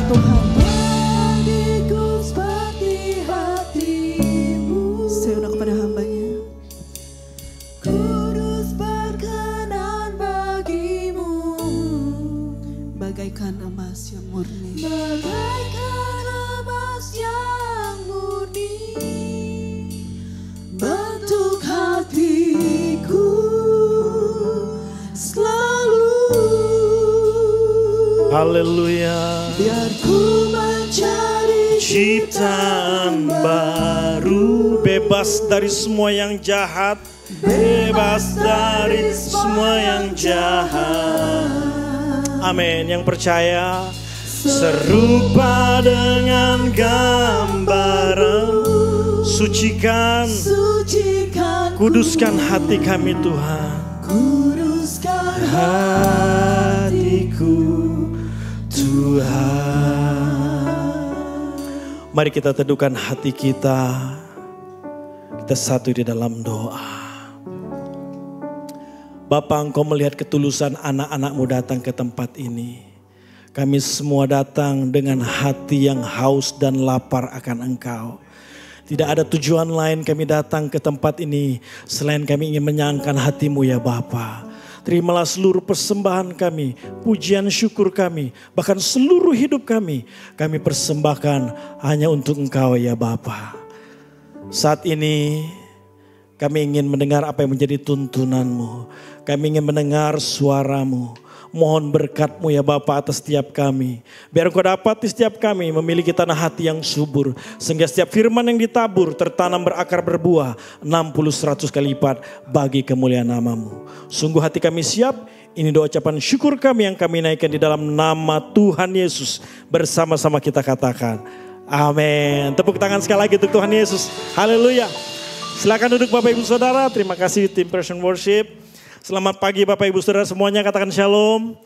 Tuhan. Bagiku seperti hatimu. Seunah kepada hambanya. Kudus berkenan bagimu. Bagaikan emas yang murni. Bagaikan emas yang murni. Bentuk hatiku selalu. Haleluya. Biar ku mencari Ciptaan baru, bebas dari semua yang jahat, bebas dari semua yang jahat. Amin. Yang percaya serupa dengan gambaran, sucikan, kuduskan hati kami Tuhan. kuduskan Hatiku Tuhan. Mari kita teduhkan hati kita. Kita satu di dalam doa. Bapa, Engkau melihat ketulusan anak-anak-Mu datang ke tempat ini. Kami semua datang dengan hati yang haus dan lapar akan Engkau. Tidak ada tujuan lain kami datang ke tempat ini selain kami ingin menyenangkan hati-Mu ya Bapa. Terimalah seluruh persembahan kami, pujian syukur kami, bahkan seluruh hidup kami persembahkan hanya untuk Engkau ya Bapa. Saat ini kami ingin mendengar apa yang menjadi tuntunan-Mu. Kami ingin mendengar suara-Mu. Mohon berkat-Mu ya Bapa atas setiap kami. Biar Engkau dapat di setiap kami memiliki tanah hati yang subur. Sehingga setiap firman yang ditabur tertanam berakar berbuah 60-100 kali lipat bagi kemuliaan nama-Mu. Sungguh hati kami siap. Ini doa ucapan syukur kami yang kami naikkan di dalam nama Tuhan Yesus. Bersama-sama kita katakan amin. Tepuk tangan sekali lagi untuk Tuhan Yesus. Haleluya. Silakan duduk Bapak Ibu Saudara. Terima kasih tim Passion Worship. Selamat pagi Bapak Ibu Saudara semuanya, katakan shalom.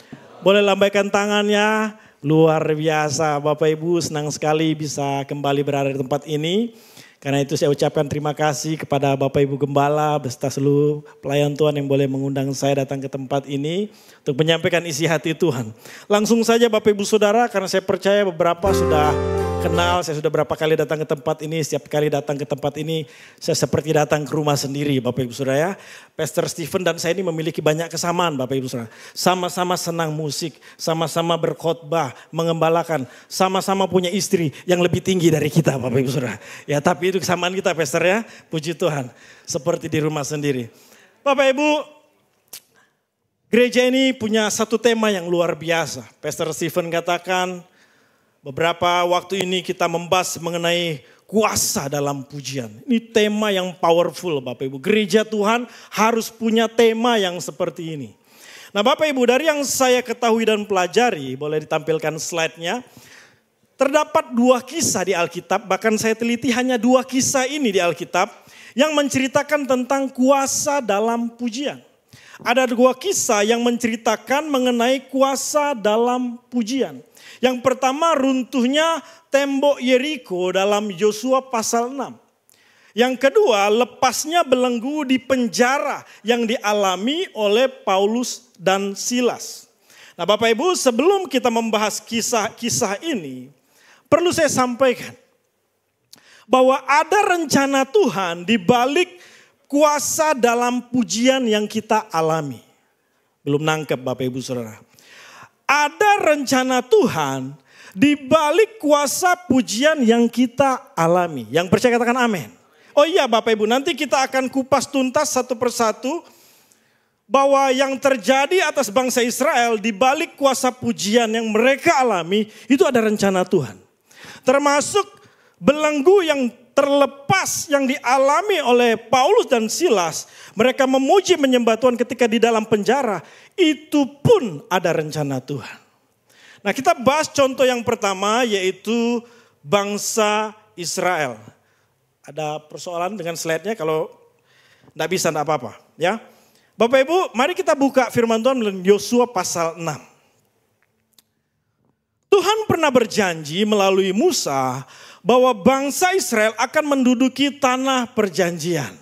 Boleh lambaikan tangannya. Luar biasa Bapak Ibu, senang sekali bisa kembali berada di tempat ini. Karena itu saya ucapkan terima kasih kepada Bapak Ibu Gembala beserta seluruh pelayan Tuhan yang boleh mengundang saya datang ke tempat ini untuk menyampaikan isi hati Tuhan. Langsung saja Bapak Ibu Saudara, karena saya percaya beberapa sudah kenal, saya sudah berapa kali datang ke tempat ini. Setiap kali datang ke tempat ini saya seperti datang ke rumah sendiri Bapak Ibu Saudara ya. Pastor Stephen dan saya ini memiliki banyak kesamaan Bapak Ibu Saudara. Sama-sama senang musik, sama-sama berkhotbah, mengembalakan, sama-sama punya istri yang lebih tinggi dari kita Bapak Ibu Saudara. Ya tapi itu kesamaan kita Pastor ya, puji Tuhan. Seperti di rumah sendiri. Bapak Ibu, gereja ini punya satu tema yang luar biasa. Pastor Stephen katakan, beberapa waktu ini kita membahas mengenai kuasa dalam pujian. Ini tema yang powerful Bapak Ibu. Gereja Tuhan harus punya tema yang seperti ini. Nah Bapak Ibu, dari yang saya ketahui dan pelajari, boleh ditampilkan slide-nya. Terdapat 2 kisah di Alkitab, bahkan saya teliti hanya 2 kisah ini di Alkitab yang menceritakan tentang kuasa dalam pujian. Ada 2 kisah yang menceritakan mengenai kuasa dalam pujian. Yang pertama runtuhnya tembok Yeriko dalam Yosua pasal 6. Yang kedua lepasnya belenggu di penjara yang dialami oleh Paulus dan Silas. Nah Bapak Ibu, sebelum kita membahas kisah-kisah ini, perlu saya sampaikan bahwa ada rencana Tuhan di balik kuasa dalam pujian yang kita alami. Belum nangkep Bapak Ibu Saudara. Ada rencana Tuhan di balik kuasa pujian yang kita alami. Yang percaya katakan amin. Oh iya Bapak Ibu, nanti kita akan kupas tuntas satu persatu bahwa yang terjadi atas bangsa Israel di balik kuasa pujian yang mereka alami itu ada rencana Tuhan. Termasuk belenggu yang terlepas yang dialami oleh Paulus dan Silas. Mereka memuji menyembah Tuhan ketika di dalam penjara. Itu pun ada rencana Tuhan. Nah kita bahas contoh yang pertama yaitu bangsa Israel. Ada persoalan dengan slide-nya, kalau tidak bisa tidak apa-apa. Ya. Bapak Ibu, mari kita buka firman Tuhan dalam Yosua pasal 6. Tuhan pernah berjanji melalui Musa bahwa bangsa Israel akan menduduki tanah perjanjian.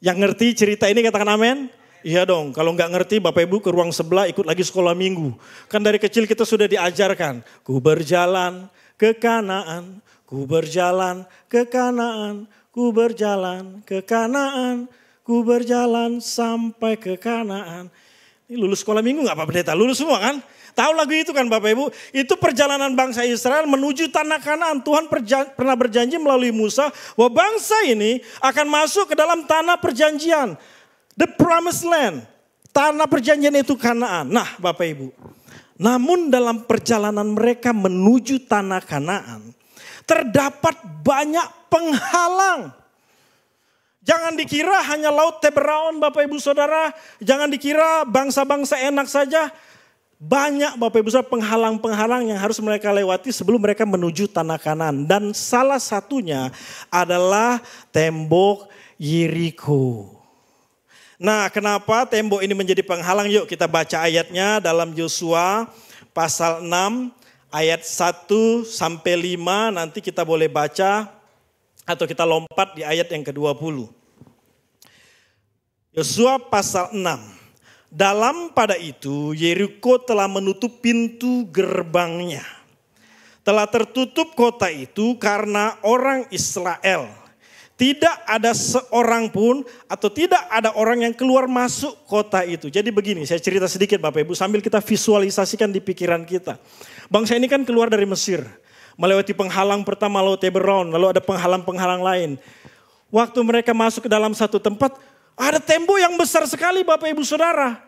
Yang ngerti cerita ini katakan amin. Iya dong, kalau nggak ngerti Bapak Ibu ke ruang sebelah ikut lagi sekolah minggu. Kan dari kecil kita sudah diajarkan. Ku berjalan ke Kanaan, ku berjalan ke Kanaan, ku berjalan ke Kanaan, ku berjalan sampai ke Kanaan. Ini lulus sekolah minggu nggak Pak Pendeta? Lulus semua kan? Tahu lagu itu kan Bapak Ibu? Itu perjalanan bangsa Israel menuju tanah Kanaan. Tuhan pernah berjanji melalui Musa bahwa bangsa ini akan masuk ke dalam tanah perjanjian. The promised land. Tanah perjanjian itu Kanaan. Nah Bapak Ibu. Namun dalam perjalanan mereka menuju tanah Kanaan. Terdapat banyak penghalang. Jangan dikira hanya laut Tebraon Bapak Ibu Saudara. Jangan dikira bangsa-bangsa enak saja. Banyak Bapak Ibu Saudara penghalang-penghalang yang harus mereka lewati sebelum mereka menuju tanah Kanaan. Dan salah satunya adalah tembok Yeriko. Nah, kenapa tembok ini menjadi penghalang? Yuk kita baca ayatnya dalam Yosua pasal 6 ayat 1 sampai 5. Nanti kita boleh baca atau kita lompat di ayat yang ke-20. Yosua pasal 6. Dalam pada itu Yeriko telah menutup pintu gerbangnya. Telah tertutup kota itu karena orang Israel. Tidak ada seorang pun atau tidak ada orang yang keluar masuk kota itu. Jadi begini, saya cerita sedikit Bapak Ibu sambil kita visualisasikan di pikiran kita. Bangsa ini kan keluar dari Mesir. Melewati penghalang pertama laut Tebraon, lalu ada penghalang-penghalang lain. Waktu mereka masuk ke dalam satu tempat, ada tembok yang besar sekali Bapak Ibu Saudara.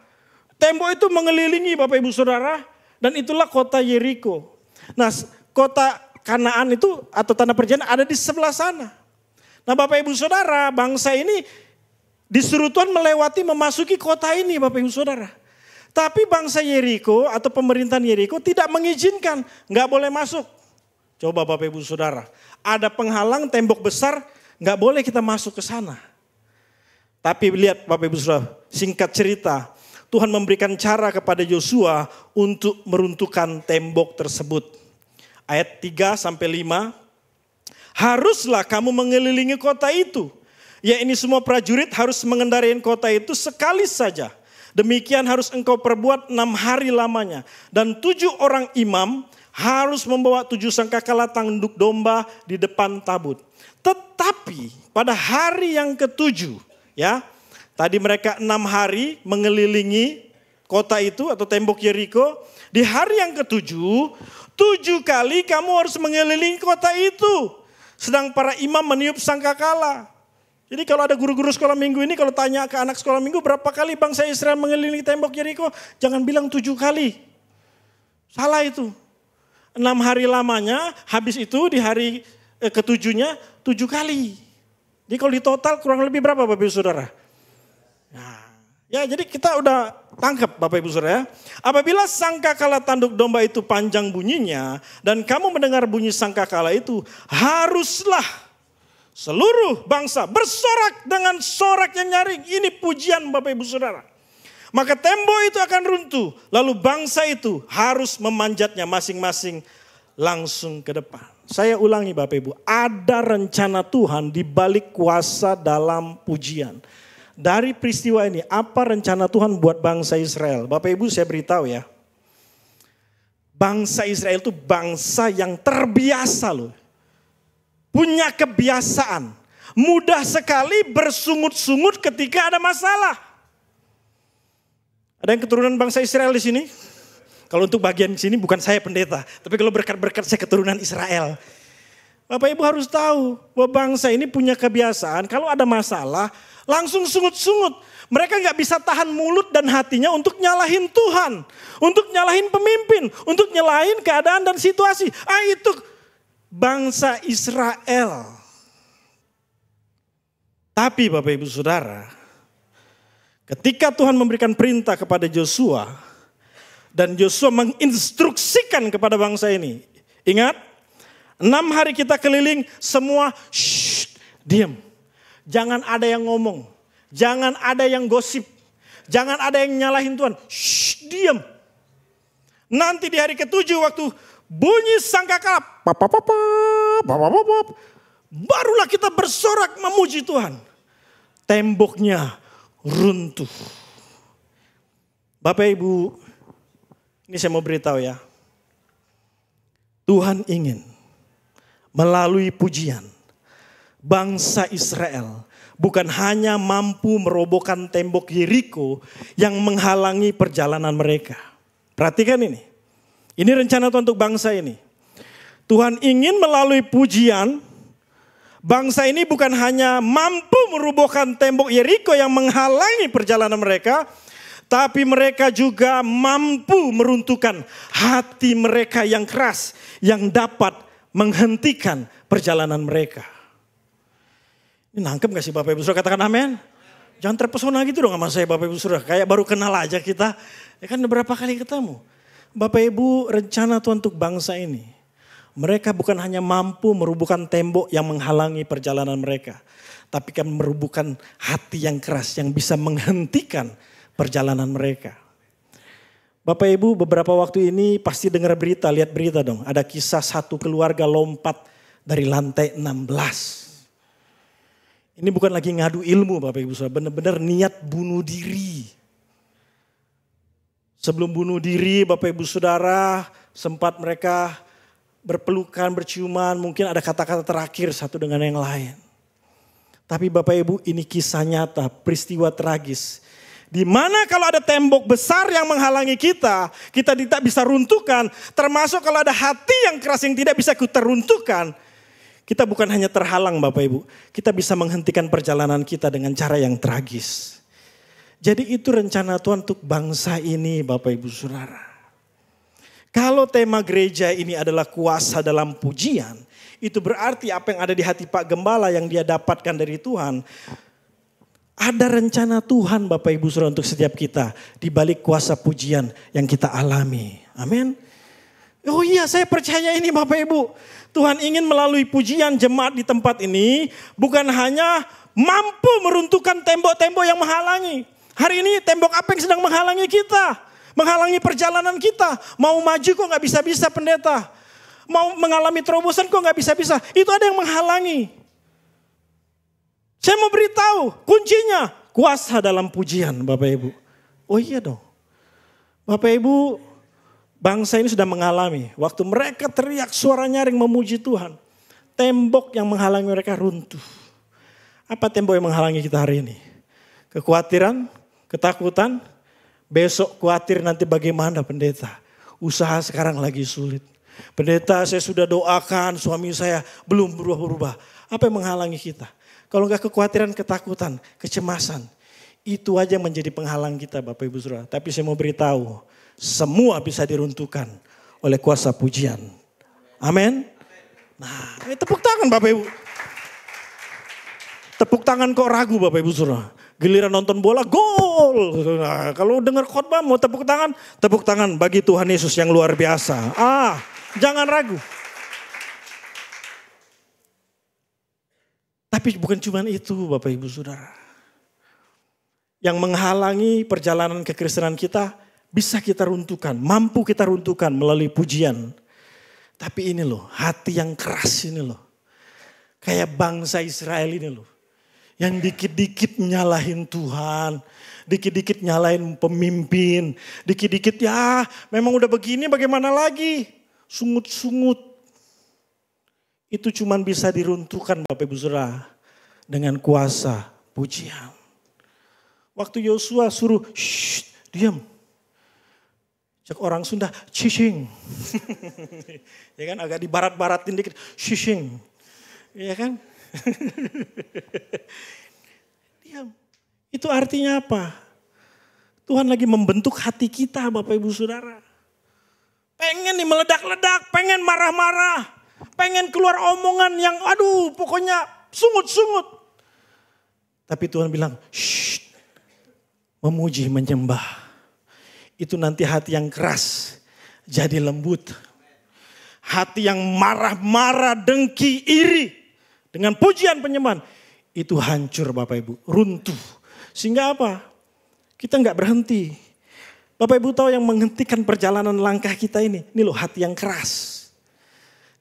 Tembok itu mengelilingi Bapak Ibu Saudara dan itulah kota Yeriko. Nah, kota Kanaan itu atau tanah perjanjian ada di sebelah sana. Nah Bapak Ibu Saudara, bangsa ini disuruh Tuhan memasuki kota ini Bapak Ibu Saudara. Tapi bangsa Yeriko atau pemerintahan Yeriko tidak mengizinkan, nggak boleh masuk. Coba Bapak Ibu Saudara, ada penghalang tembok besar, nggak boleh kita masuk ke sana. Tapi lihat Bapak Ibu Saudara, singkat cerita, Tuhan memberikan cara kepada Yosua untuk meruntuhkan tembok tersebut. Ayat 3 sampai 5. Haruslah kamu mengelilingi kota itu. Ya ini semua prajurit harus mengendarai kota itu sekali saja. Demikian harus engkau perbuat 6 hari lamanya. Dan 7 orang imam harus membawa 7 sangkakala tanduk domba di depan tabut. Tetapi pada hari yang ke-7, ya, tadi mereka 6 hari mengelilingi kota itu atau tembok Yeriko. Di hari yang ke-7, 7 kali kamu harus mengelilingi kota itu. Sedang para imam meniup sangkakala. Jadi kalau ada guru-guru sekolah minggu ini, kalau tanya ke anak sekolah minggu, berapa kali bangsa Israel mengelilingi tembok Yeriko? Jangan bilang 7 kali. Salah itu. 6 hari lamanya, habis itu di hari ke-7-nya 7 kali. Jadi kalau di total kurang lebih berapa Bapak Ibu Saudara? Nah, ya jadi kita udah tangkap Bapak Ibu Saudara. Apabila sangkakala tanduk domba itu panjang bunyinya dan kamu mendengar bunyi sangkakala itu, haruslah seluruh bangsa bersorak dengan sorak yang nyaring. Ini pujian Bapak Ibu Saudara. Maka tembok itu akan runtuh, lalu bangsa itu harus memanjatnya masing-masing langsung ke depan. Saya ulangi Bapak Ibu, ada rencana Tuhan di balik kuasa dalam pujian. Dari peristiwa ini, apa rencana Tuhan buat bangsa Israel? Bapak Ibu saya beritahu ya. Bangsa Israel itu bangsa yang terbiasa loh. Punya kebiasaan. Mudah sekali bersungut-sungut ketika ada masalah. Ada yang keturunan bangsa Israel di sini? Kalau untuk bagian sini bukan saya pendeta. Tapi kalau berkat-berkat saya keturunan Israel. Bapak Ibu harus tahu bahwa bangsa ini punya kebiasaan. Kalau ada masalah, langsung sungut-sungut. Mereka gak bisa tahan mulut dan hatinya untuk nyalahin Tuhan. Untuk nyalahin pemimpin. Untuk nyalahin keadaan dan situasi. Itu bangsa Israel. Tapi Bapak Ibu Saudara, ketika Tuhan memberikan perintah kepada Yosua. Dan Yosua menginstruksikan kepada bangsa ini. Ingat, 6 hari kita keliling, semua diam. Jangan ada yang ngomong. Jangan ada yang gosip. Jangan ada yang nyalahin Tuhan. Diam. Nanti di hari ke-7 waktu bunyi sangkakala, barulah kita bersorak memuji Tuhan. Temboknya runtuh. Bapak Ibu, ini saya mau beritahu ya. Tuhan ingin melalui pujian bangsa Israel bukan hanya mampu merobohkan tembok Yeriko yang menghalangi perjalanan mereka. Perhatikan ini. Ini rencana Tuhan untuk bangsa ini. Tuhan ingin melalui pujian, bangsa ini bukan hanya mampu merobohkan tembok Yeriko yang menghalangi perjalanan mereka, tapi mereka juga mampu meruntuhkan hati mereka yang keras yang dapat menghentikan perjalanan mereka. Ini nangkep gak sih Bapak Ibu Saudara? Katakan amin. Jangan terpesona gitu dong sama saya Bapak Ibu Saudara. Kayak baru kenal aja kita. Ya kan berapa kali ketemu. Bapak Ibu, rencana Tuhan untuk bangsa ini. Mereka bukan hanya mampu merubuhkan tembok yang menghalangi perjalanan mereka. Tapi kan merubuhkan hati yang keras yang bisa menghentikan perjalanan mereka. Bapak Ibu, beberapa waktu ini pasti dengar berita, lihat berita dong. Ada kisah satu keluarga lompat dari lantai 16. Ini bukan lagi ngadu ilmu Bapak Ibu Saudara, benar-benar niat bunuh diri. Sebelum bunuh diri Bapak Ibu Saudara, sempat mereka berpelukan, berciuman, mungkin ada kata-kata terakhir satu dengan yang lain. Tapi Bapak Ibu, ini kisah nyata, peristiwa tragis. Di mana kalau ada tembok besar yang menghalangi kita tidak bisa runtuhkan. Termasuk kalau ada hati yang keras yang tidak bisa kita runtuhkan. Kita bukan hanya terhalang Bapak Ibu. Kita bisa menghentikan perjalanan kita dengan cara yang tragis. Jadi itu rencana Tuhan untuk bangsa ini Bapak Ibu Saudara. Kalau tema gereja ini adalah kuasa dalam pujian. Itu berarti apa yang ada di hati Pak Gembala yang dia dapatkan dari Tuhan. Ada rencana Tuhan Bapak Ibu Saudara untuk setiap kita. Di balik kuasa pujian yang kita alami. Amin. Oh iya, saya percaya ini Bapak Ibu. Tuhan ingin melalui pujian jemaat di tempat ini bukan hanya mampu meruntuhkan tembok-tembok yang menghalangi. Hari ini tembok apa yang sedang menghalangi kita? Menghalangi perjalanan kita. Mau maju kok gak bisa-bisa pendeta. Mau mengalami terobosan kok gak bisa-bisa. Itu ada yang menghalangi. Saya mau beritahu kuncinya kuasa dalam pujian Bapak Ibu. Oh iya dong. Bapak Ibu, bangsa ini sudah mengalami. Waktu mereka teriak suara nyaring memuji Tuhan. Tembok yang menghalangi mereka runtuh. Apa tembok yang menghalangi kita hari ini? Kekhawatiran, ketakutan. Besok khawatir nanti bagaimana pendeta. Usaha sekarang lagi sulit. Pendeta saya sudah doakan suami saya belum berubah-ubah. Apa yang menghalangi kita? Kalau enggak kekhawatiran, ketakutan, kecemasan. Itu aja yang menjadi penghalang kita Bapak Ibu Saudara. Tapi saya mau beritahu. Semua bisa diruntuhkan oleh kuasa pujian. Amin. Nah, tepuk tangan Bapak Ibu. Tepuk tangan kok ragu Bapak Ibu Saudara. Giliran nonton bola, gol. Nah, kalau dengar khotbah mau tepuk tangan bagi Tuhan Yesus yang luar biasa. Jangan ragu. Tapi bukan cuma itu Bapak Ibu Saudara. Yang menghalangi perjalanan kekristenan kita bisa kita runtuhkan, mampu kita runtuhkan melalui pujian. Tapi ini loh, hati yang keras ini loh. Kayak bangsa Israel ini loh. Yang dikit-dikit nyalahin Tuhan. Dikit-dikit nyalahin pemimpin. Dikit-dikit ya memang udah begini bagaimana lagi. Sungut-sungut. Itu cuman bisa diruntuhkan Bapak Ibu Saudara. Dengan kuasa pujian. Waktu Yosua suruh, diam. Cek orang Sunda, cicing. Ya kan agak di barat-baratin dikit, cicing. Ya kan. Diam. Itu artinya apa? Tuhan lagi membentuk hati kita Bapak Ibu Saudara. Pengen nih meledak-ledak, pengen marah-marah. Pengen keluar omongan yang pokoknya sungut-sungut. Tapi Tuhan bilang, memuji, menyembah. Itu nanti hati yang keras jadi lembut. Hati yang marah-marah, dengki, iri. Dengan pujian penyembahan. Itu hancur Bapak Ibu, runtuh. Sehingga apa? Kita nggak berhenti. Bapak Ibu tahu yang menghentikan perjalanan langkah kita ini. Ini loh hati yang keras.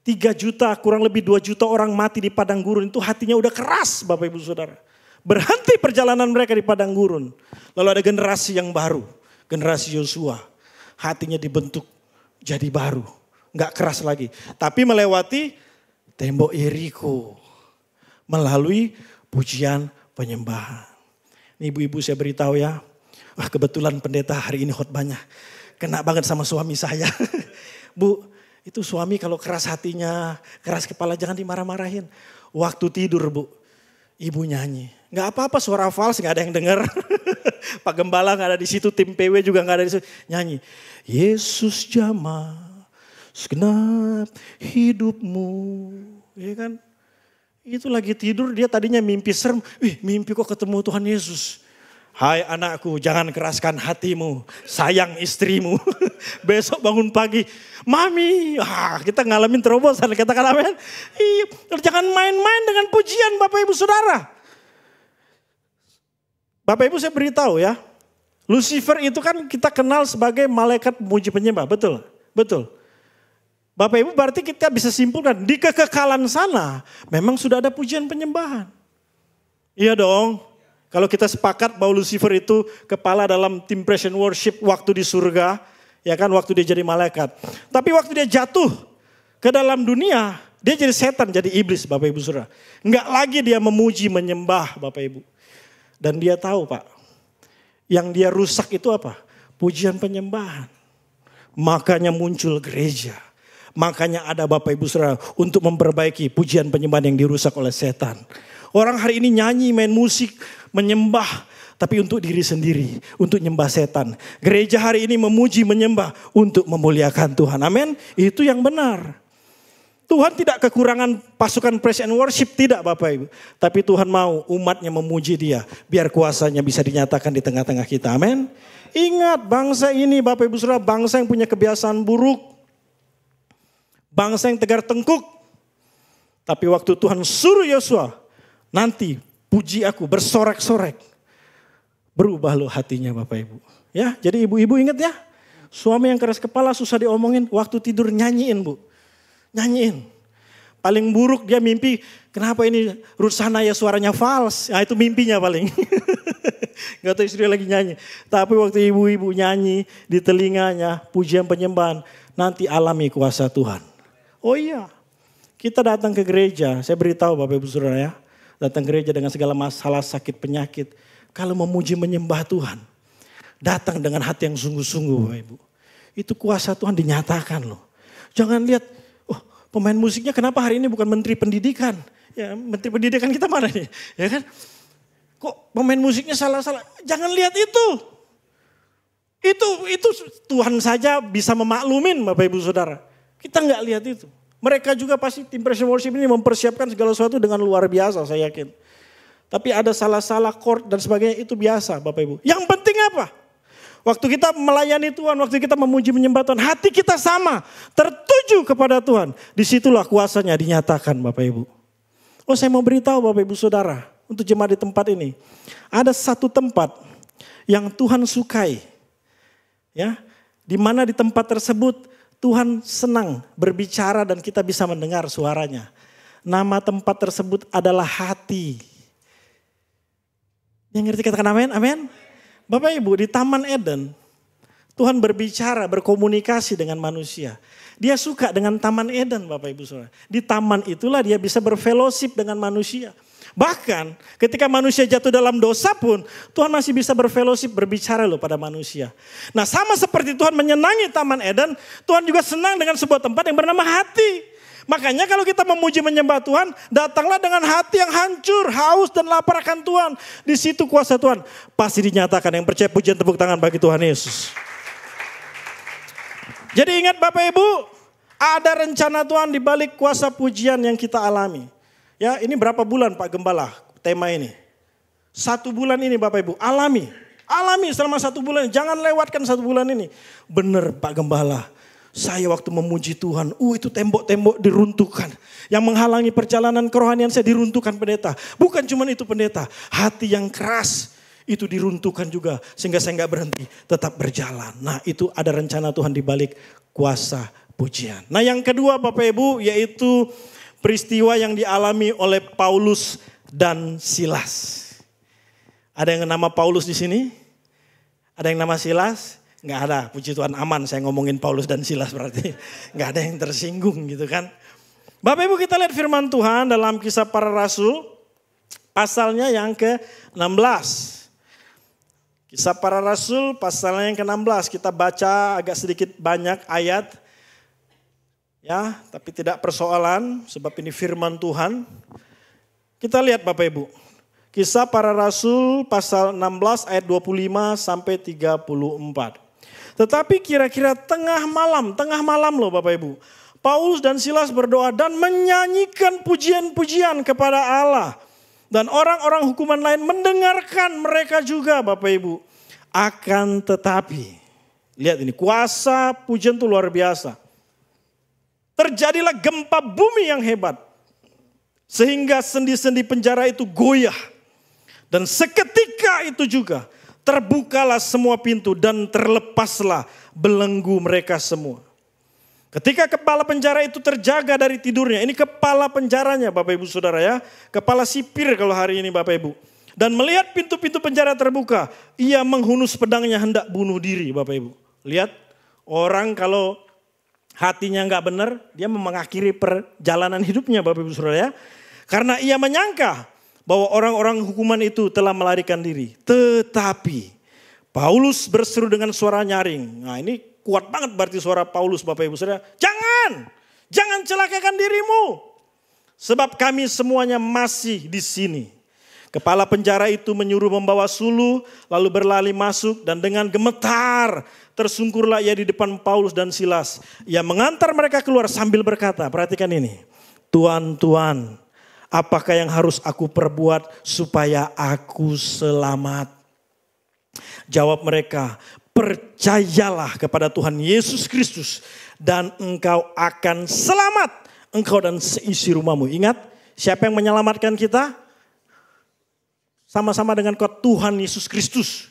3 juta, kurang lebih 2 juta orang mati di padang gurun. Itu hatinya udah keras Bapak Ibu Saudara. Berhenti perjalanan mereka di padang gurun. Lalu ada generasi yang baru. generasi Yosua. Hatinya dibentuk jadi baru. Nggak keras lagi. Tapi melewati tembok Yeriko. Melalui pujian penyembahan. Ini ibu-ibu saya beritahu ya. Wah kebetulan pendeta hari ini khotbahnya. Kena banget sama suami saya. Bu, itu suami kalau keras hatinya, keras kepala jangan dimarah-marahin. Waktu tidur bu, ibu nyanyi. Gak apa-apa suara fals gak ada yang dengar. Pak Gembala gak ada di situ, tim PW juga gak ada di situ. Nyanyi. Yesus jamah segenap hidupmu. Ya kan? Itu lagi tidur dia tadinya mimpi serem. Mimpi kok ketemu Tuhan Yesus. Hai anakku jangan keraskan hatimu. Sayang istrimu. Besok bangun pagi. Mami. Kita ngalamin terobosan. Katakan amin. Jangan main-main dengan pujian Bapak Ibu Saudara. Bapak Ibu saya beritahu ya. Lucifer itu kan kita kenal sebagai malaikat pemuji penyembah. Betul? Betul. Bapak Ibu berarti kita bisa simpulkan. Di kekekalan sana memang sudah ada pujian penyembahan. Iya dong. Kalau kita sepakat bahwa Lucifer itu kepala dalam tim praise and worship waktu di surga. Ya kan waktu dia jadi malaikat. Tapi waktu dia jatuh ke dalam dunia. Dia jadi setan, jadi iblis Bapak Ibu Saudara. Enggak lagi dia memuji, menyembah Bapak Ibu. Dan dia tahu Pak. Yang dia rusak itu apa? Pujian penyembahan. Makanya muncul gereja. Makanya ada Bapak Ibu Saudara untuk memperbaiki pujian penyembahan yang dirusak oleh setan. Orang hari ini nyanyi, main musik, menyembah. Tapi untuk diri sendiri, untuk nyembah setan. Gereja hari ini memuji, menyembah untuk memuliakan Tuhan. Amin. Itu yang benar. Tuhan tidak kekurangan pasukan praise and worship, tidak Bapak Ibu. Tapi Tuhan mau umatnya memuji dia. Biar kuasanya bisa dinyatakan di tengah-tengah kita. Amin. Ingat bangsa ini Bapak Ibu Saudara, bangsa yang punya kebiasaan buruk. Bangsa yang tegar tengkuk. Tapi waktu Tuhan suruh Yosua, nanti puji aku bersorak-sorak. Berubah loh hatinya Bapak Ibu. Ya, jadi ibu-ibu ingat ya. Suami yang keras kepala susah diomongin. Waktu tidur nyanyiin bu. Nyanyiin. Paling buruk dia mimpi. Kenapa ini Ruth Sanaya suaranya fals. Nah itu mimpinya paling. Gak tahu istri lagi nyanyi. Tapi waktu ibu-ibu nyanyi di telinganya. Pujian penyembahan. Nanti alami kuasa Tuhan. Oh iya. Kita datang ke gereja. Saya beritahu Bapak Ibu Saudara ya. Datang gereja dengan segala masalah, sakit, penyakit. Kalau memuji menyembah Tuhan. Datang dengan hati yang sungguh-sungguh Bapak Ibu. Itu kuasa Tuhan dinyatakan loh. Jangan lihat, oh pemain musiknya kenapa hari ini bukan menteri pendidikan. Ya menteri pendidikan kita mana nih? Ya kan? Kok pemain musiknya salah-salah. Jangan lihat itu. Itu Tuhan saja bisa memaklumin Bapak Ibu Saudara. Kita nggak lihat itu. Mereka juga pasti tim praise and worship ini mempersiapkan segala sesuatu dengan luar biasa saya yakin. Tapi ada salah-salah chord dan sebagainya itu biasa Bapak Ibu. Yang penting apa? Waktu kita melayani Tuhan, waktu kita memuji menyembah Tuhan, hati kita sama. Tertuju kepada Tuhan. Disitulah kuasanya dinyatakan Bapak Ibu. Oh saya mau beritahu Bapak Ibu Saudara. Untuk jemaat di tempat ini. Ada satu tempat yang Tuhan sukai. Ya, di mana di tempat tersebut Tuhan senang berbicara dan kita bisa mendengar suaranya. Nama tempat tersebut adalah hati. Yang ngerti katakan amin? Amin. Bapak Ibu di Taman Eden, Tuhan berbicara, berkomunikasi dengan manusia. Dia suka dengan Taman Eden Bapak Ibu Saudara. Di taman itulah dia bisa berfellowship dengan manusia. Bahkan ketika manusia jatuh dalam dosa pun Tuhan masih bisa berfellowship, berbicara loh pada manusia. Nah sama seperti Tuhan menyenangi Taman Eden, Tuhan juga senang dengan sebuah tempat yang bernama hati. Makanya kalau kita memuji menyembah Tuhan, datanglah dengan hati yang hancur, haus dan lapar akan Tuhan. Di situ kuasa Tuhan pasti dinyatakan. Yang percaya pujian tepuk tangan bagi Tuhan Yesus. Jadi ingat Bapak Ibu, ada rencana Tuhan di balik kuasa pujian yang kita alami. Ya, ini berapa bulan Pak Gembala tema ini? 1 bulan ini Bapak Ibu, alami selama 1 bulan. Jangan lewatkan 1 bulan ini. Benar Pak Gembala, saya waktu memuji Tuhan, itu tembok-tembok diruntuhkan. Yang menghalangi perjalanan kerohanian saya diruntuhkan pendeta. Bukan cuma itu pendeta, hati yang keras itu diruntuhkan juga. Sehingga saya gak berhenti, tetap berjalan. Nah itu ada rencana Tuhan di balik kuasa pujian. Nah yang kedua Bapak Ibu yaitu peristiwa yang dialami oleh Paulus dan Silas. Ada yang nama Paulus di sini? Ada yang nama Silas? Nggak ada, puji Tuhan aman saya ngomongin Paulus dan Silas berarti. Nggak ada yang tersinggung gitu kan. Bapak Ibu kita lihat firman Tuhan dalam Kisah Para Rasul. Pasalnya yang ke-16. Kisah Para Rasul pasalnya yang ke-16. Kita baca agak sedikit banyak ayat. Ya, tapi tidak persoalan sebab ini firman Tuhan. Kita lihat Bapak Ibu. Kisah Para Rasul pasal 16 ayat 25 sampai 34. Tetapi kira-kira tengah malam loh Bapak Ibu. Paulus dan Silas berdoa dan menyanyikan pujian-pujian kepada Allah. Dan orang-orang hukuman lain mendengarkan mereka juga Bapak Ibu. Akan tetapi, lihat ini kuasa pujian itu luar biasa. Terjadilah gempa bumi yang hebat. Sehingga sendi-sendi penjara itu goyah. Dan seketika itu juga terbukalah semua pintu dan terlepaslah belenggu mereka semua. Ketika kepala penjara itu terjaga dari tidurnya. Ini kepala penjaranya Bapak Ibu Saudara ya. Kepala sipir kalau hari ini Bapak Ibu. Dan melihat pintu-pintu penjara terbuka. Ia menghunus pedangnya hendak bunuh diri Bapak Ibu. Lihat orang kalau hatinya nggak benar. Dia mengakhiri perjalanan hidupnya Bapak Ibu Saudara ya. Karena ia menyangka bahwa orang-orang hukuman itu telah melarikan diri. Tetapi Paulus berseru dengan suara nyaring. Nah ini kuat banget berarti suara Paulus Bapak Ibu Saudara. Jangan celakakan dirimu. Sebab kami semuanya masih di sini. Kepala penjara itu menyuruh membawa suluh lalu berlari masuk dan dengan gemetar tersungkurlah ia di depan Paulus dan Silas. Ia mengantar mereka keluar sambil berkata, perhatikan ini. Tuan, apakah yang harus aku perbuat supaya aku selamat? Jawab mereka, percayalah kepada Tuhan Yesus Kristus dan engkau akan selamat. Engkau dan seisi rumahmu. Ingat, siapa yang menyelamatkan kita? Sama-sama dengan Tuhan Yesus Kristus.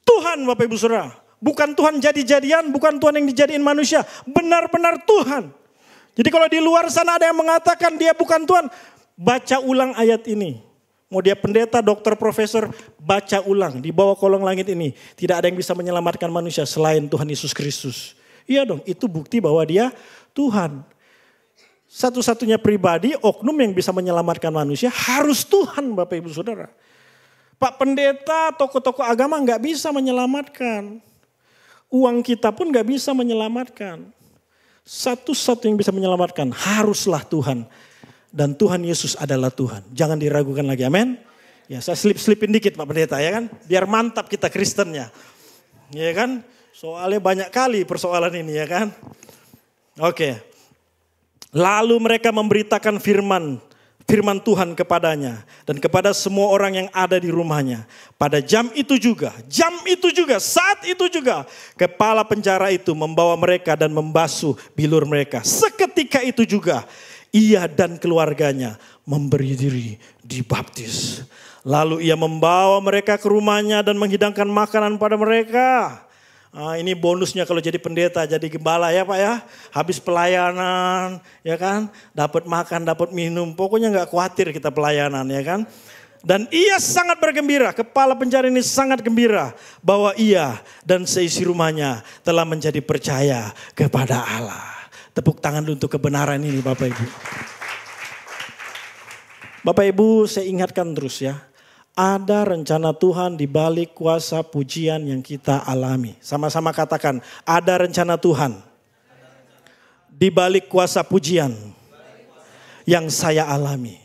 Tuhan Bapak Ibu Saudara. Bukan Tuhan jadi-jadian, bukan Tuhan yang dijadiin manusia. Benar-benar Tuhan. Jadi kalau di luar sana ada yang mengatakan dia bukan Tuhan. Baca ulang ayat ini. Mau dia pendeta, dokter, profesor, baca ulang. Di bawah kolong langit ini. Tidak ada yang bisa menyelamatkan manusia selain Tuhan Yesus Kristus. Iya dong, itu bukti bahwa dia Tuhan. Satu-satunya pribadi, oknum yang bisa menyelamatkan manusia harus Tuhan Bapak Ibu Saudara. Pak pendeta, tokoh-tokoh agama nggak bisa menyelamatkan. Uang kita pun nggak bisa menyelamatkan. Satu-satu yang bisa menyelamatkan haruslah Tuhan. Dan Tuhan Yesus adalah Tuhan. Jangan diragukan lagi, amin. Ya saya selip-selipin dikit Pak Pendeta ya kan. Biar mantap kita Kristennya. Ya kan. Soalnya banyak kali persoalan ini ya kan. Oke. Lalu mereka memberitakan firman Tuhan kepadanya. Dan kepada semua orang yang ada di rumahnya. Pada saat itu juga. Kepala penjara itu membawa mereka dan membasuh bilur mereka. Seketika itu juga. Ia dan keluarganya memberi diri dibaptis. Lalu ia membawa mereka ke rumahnya dan menghidangkan makanan pada mereka. Nah, ini bonusnya kalau jadi pendeta, jadi gembala ya Pak ya. Habis pelayanan ya kan, dapat makan, dapat minum. Pokoknya gak khawatir kita pelayanan ya kan. Dan ia sangat bergembira, kepala penjara ini sangat gembira. Bahwa ia dan seisi rumahnya telah menjadi percaya kepada Allah. Tepuk tangan untuk kebenaran ini Bapak Ibu. Bapak Ibu saya ingatkan terus ya. Ada rencana Tuhan di balik kuasa pujian yang kita alami. Sama-sama katakan, ada rencana Tuhan di balik kuasa pujian yang saya alami.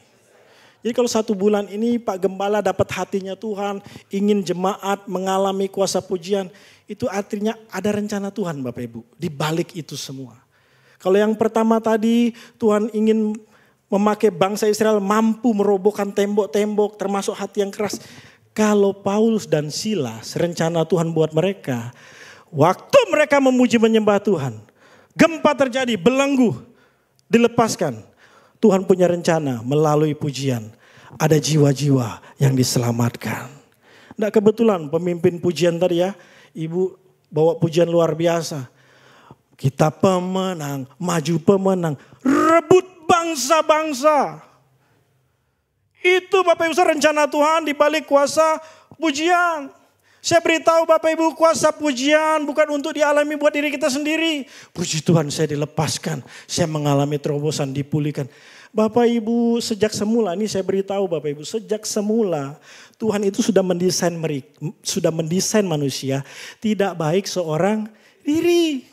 Jadi kalau 1 bulan ini Pak Gembala dapat hatinya Tuhan, ingin jemaat mengalami kuasa pujian, itu artinya ada rencana Tuhan Bapak Ibu di balik itu semua. Kalau yang pertama tadi Tuhan ingin memakai bangsa Israel mampu merobohkan tembok-tembok termasuk hati yang keras. Kalau Paulus dan Silas rencana Tuhan buat mereka. Waktu mereka memuji menyembah Tuhan. Gempa terjadi, belenggu dilepaskan. Tuhan punya rencana melalui pujian. Ada jiwa-jiwa yang diselamatkan. Nggak kebetulan pemimpin pujian tadi ya. Ibu bawa pujian luar biasa. Kita pemenang, maju pemenang, rebut bangsa-bangsa. Itu Bapak Ibu rencana Tuhan di balik kuasa pujian. Saya beritahu Bapak Ibu, kuasa pujian bukan untuk dialami buat diri kita sendiri. Puji Tuhan, saya dilepaskan, saya mengalami terobosan, dipulihkan. Bapak Ibu, sejak semula, ini saya beritahu Bapak Ibu, sejak semula Tuhan itu sudah mendesain manusia tidak baik seorang diri.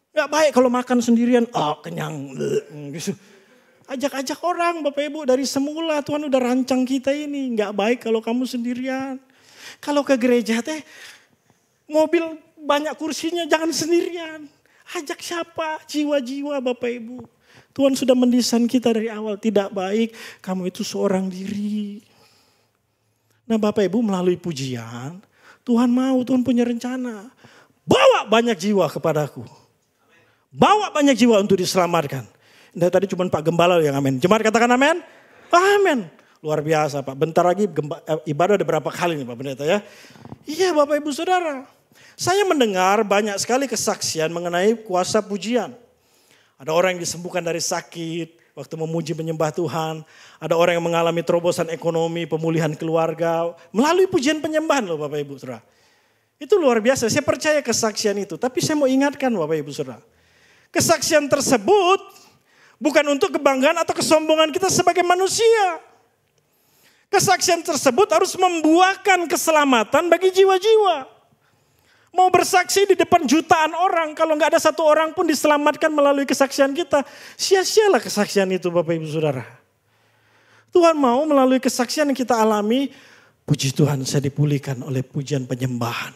Gak baik kalau makan sendirian, kenyang. Gitu. Ajak-ajak orang Bapak Ibu, dari semula Tuhan udah rancang kita ini. Gak baik kalau kamu sendirian. Kalau ke gereja mobil banyak kursinya, jangan sendirian. Ajak siapa? Jiwa-jiwa Bapak Ibu. Tuhan sudah mendesain kita dari awal. Tidak baik kamu itu seorang diri. Nah Bapak Ibu, melalui pujian, Tuhan punya rencana. Bawa banyak jiwa kepadaku. Bawa banyak jiwa untuk diselamatkan. Nah, tadi cuma Pak Gembala yang amin. Jemaat katakan amin. Amin. Luar biasa Pak. Bentar lagi ibadah ada berapa kali nih Pak Pendeta ya. Iya Bapak Ibu Saudara. Saya mendengar banyak sekali kesaksian mengenai kuasa pujian. Ada orang yang disembuhkan dari sakit waktu memuji menyembah Tuhan. Ada orang yang mengalami terobosan ekonomi, pemulihan keluarga. Melalui pujian penyembahan loh Bapak Ibu Saudara. Itu luar biasa. Saya percaya kesaksian itu. Tapi saya mau ingatkan Bapak Ibu Saudara. Kesaksian tersebut bukan untuk kebanggaan atau kesombongan kita sebagai manusia. Kesaksian tersebut harus membuahkan keselamatan bagi jiwa-jiwa. Mau bersaksi di depan jutaan orang, kalau nggak ada satu orang pun diselamatkan melalui kesaksian kita, sia-sialah kesaksian itu Bapak Ibu Saudara. Tuhan mau melalui kesaksian yang kita alami, puji Tuhan saya dipulihkan oleh pujian penyembahan.